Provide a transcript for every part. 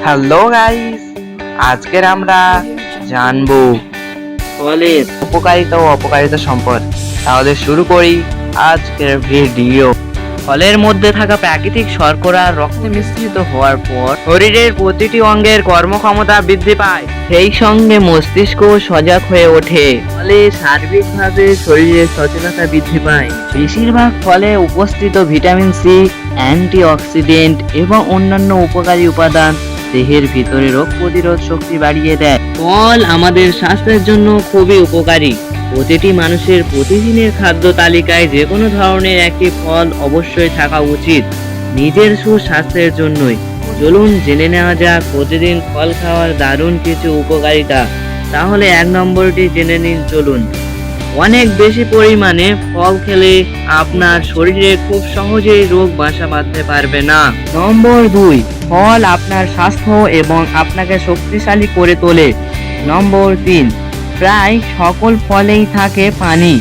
Hello guys, আজকের আমরা জানবো ফলের উপকারিতা ও অপকারিতা সম্পর্কে। তাহলে শুরু করি আজকের ভিডিও। ফলের মধ্যে থাকা প্রাকৃতিক শর্করা রক্তে মিশ্রিত হওয়ার পর শরীরের প্রতিটি অঙ্গের কর্মক্ষমতা বৃদ্ধি পায়, সেই সঙ্গে মস্তিষ্ক সজাগ হয়ে ওঠে। ফলে সার্বিকভাবে শরীরের সচেতনতা বৃদ্ধি পায়। বেশিরভাগ ফলে উপস্থিত ভিটামিন সি, অ্যান্টিঅক্সিডেন্ট এবং অন্যান্য উপকারী উপাদান দেহের ভিতরে রোগ প্রতিরোধ শক্তি বাড়িয়ে দেয়। ফল আমাদের স্বাস্থ্যের জন্য খুবই উপকারী। প্রতিটি মানুষের প্রতিদিনের খাদ্য তালিকায় যে কোনো ধরনের একটি ফল অবশ্যই থাকা উচিত, নিজের সুস্বাস্থ্যের জন্যই। চলুন জেনে নেওয়া যাক প্রতিদিন ফল খাওয়ার দারুণ কিছু উপকারিতা। তাহলে 1 নম্বরটি জেনে নিন। চলুন। অনেক বেশি পরিমাণে ফল খেলে আপনার শরীরে খুব সহজেই রোগ বাসা বাঁধতে পারবে না। নম্বর 2, ফল আপনার স্বাস্থ্য এবং আপনাকে শক্তিশালী করে তোলে। নম্বর 3, প্রায় সকল ফলেই থাকে পানি,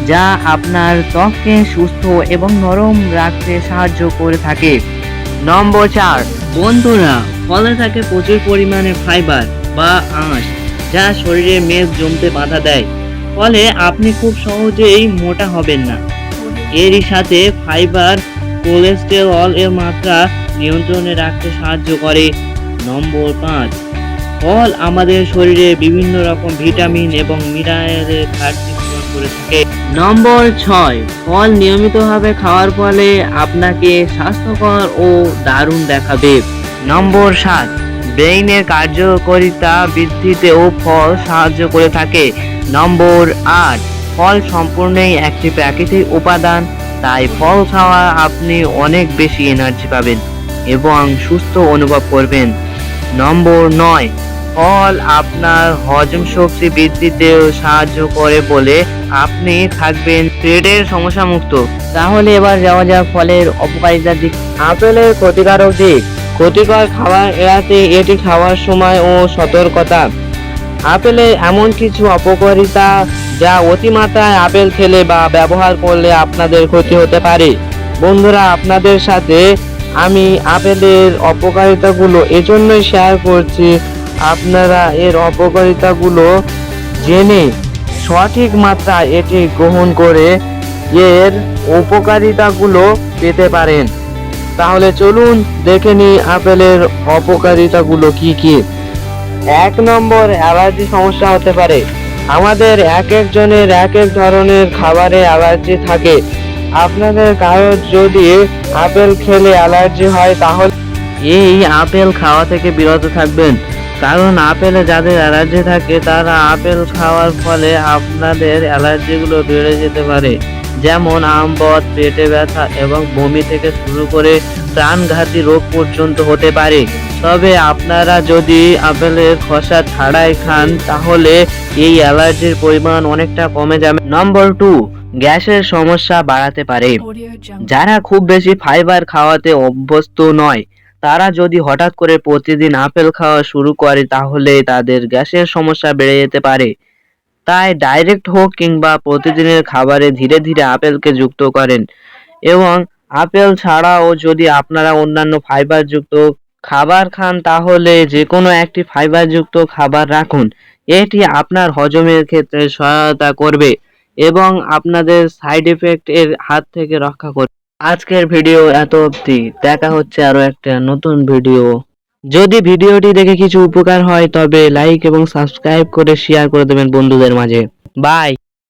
যা আপনার ত্বককে সুস্থ এবং নরম রাখতে সাহায্য করে থাকে। নম্বর 4, বন্ধুরা, ফলে থাকে প্রচুর পরিমাণে ফাইবার বা আঁশ, যা শরীরে মেদ জমতে বাধা দেয়, ফলে আপনি খুব সহজেই মোটা হবেন না। এরই সাথে ফাইবার কোলেস্টেরল এর মাত্রা নিয়ন্ত্রণে রাখতে সাহায্য করে। নম্বর 5, ফল আমাদের শরীরে বিভিন্ন রকম ভিটামিন এবং মিনারেলের ঘাটতি পূরণ করে থাকে। নম্বর 6, ফল নিয়মিতভাবে খাওয়ার ফলে আপনাকে স্বাস্থ্যকর ও দারুণ দেখাবে। নম্বর 7, ব্রেইনের কার্যকারিতা বৃদ্ধিতেও ফল সাহায্য করে থাকে। নম্বর 8, ফল সম্পূর্ণই একটি প্রাকৃতিক উপাদান, তাই ফল খাওয়া আপনি অনেক বেশি এনার্জি পাবেন এবং সুস্থ অনুভব করবেন। নম্বর 9, ফল আপনার হজম শক্তি বৃদ্ধিতেও সাহায্য করে বলে আপনি থাকবেন পেটের সমস্যা মুক্ত। তাহলে এবার যাওয়া যাক ফলের অপকারিতার দিক। আপেলের ক্ষতিকারক দিক। ক্ষতিকর খাবার এড়াতে এটি খাওয়ার সময় ও সতর্কতা। আপেলের এমন কিছু অপকারিতা যা অতিমাত্রায় আপেল খেলে বা ব্যবহার করলে আপনাদের ক্ষতি হতে পারে। বন্ধুরা, আপনাদের সাথে আমি আপেলের অপকারিতাগুলো এজন্যই শেয়ার করছি, আপনারা এর অপকারিতাগুলো জেনে সঠিক মাত্রায় এটি গ্রহণ করে এর উপকারিতাগুলো পেতে পারেন। তাহলে চলুন দেখে নিই আপেলের অপকারিতাগুলো কি কি। 1 নম্বর, অ্যালার্জি সমস্যা হতে পারে। আমাদের এক একজনের এক এক ধরনের খাবারে অ্যালার্জি থাকে। আপনাদের কারোর যদি আপেল খেলে অ্যালার্জি হয়, তাহলে এই আপেল খাওয়া থেকে বিরত থাকবেন, কারণ আপেলে যাদের অ্যালার্জি থাকে তারা আপেল খাওয়ার ফলে আপনাদের অ্যালার্জিগুলো বেড়ে যেতে পারে, যেমন আমবদ, পেটে ব্যথা এবং বমি থেকে শুরু করে প্রাণঘাতী রোগ পর্যন্ত হতে পারে। তবে আপনারা যদি আপেলের খোসা ছাড়াই খান, তাহলে এই অ্যালার্জির পরিমাণ অনেকটা কমে যাবে। নম্বর 2, গ্যাসের সমস্যা বাড়াতে পারে। যারা খুব বেশি ফাইবার খাওয়াতে অভ্যস্ত নয়, তারা যদি হঠাৎ করে প্রতিদিন আপেল খাওয়া শুরু করে, তাহলে তাদের গ্যাসের সমস্যা বেড়ে যেতে পারে। তাই ডাইরেক্ট হোক কিংবা প্রতিদিনের খাবারে ধীরে ধীরে আপেলকে যুক্ত করেন। এবং আপেল ছাড়াও যদি আপনারা অন্যান্য ফাইবারযুক্ত খাবার খান, তাহলে যে কোনো একটি ফাইবারযুক্ত খাবার রাখুন। এটি আপনার হজমের ক্ষেত্রে সহায়তা করবে এবং আপনাদের সাইড এফেক্ট এর হাত থেকে রক্ষা করবে। আজকের ভিডিও এত অবধি, দেখা হচ্ছে আরো একটা নতুন ভিডিও। যদি ভিডিওটি দেখে কিছু উপকার হয় তবে লাইক এবং সাবস্ক্রাইব করে শেয়ার করে দেবেন বন্ধুদের মাঝে। বাই।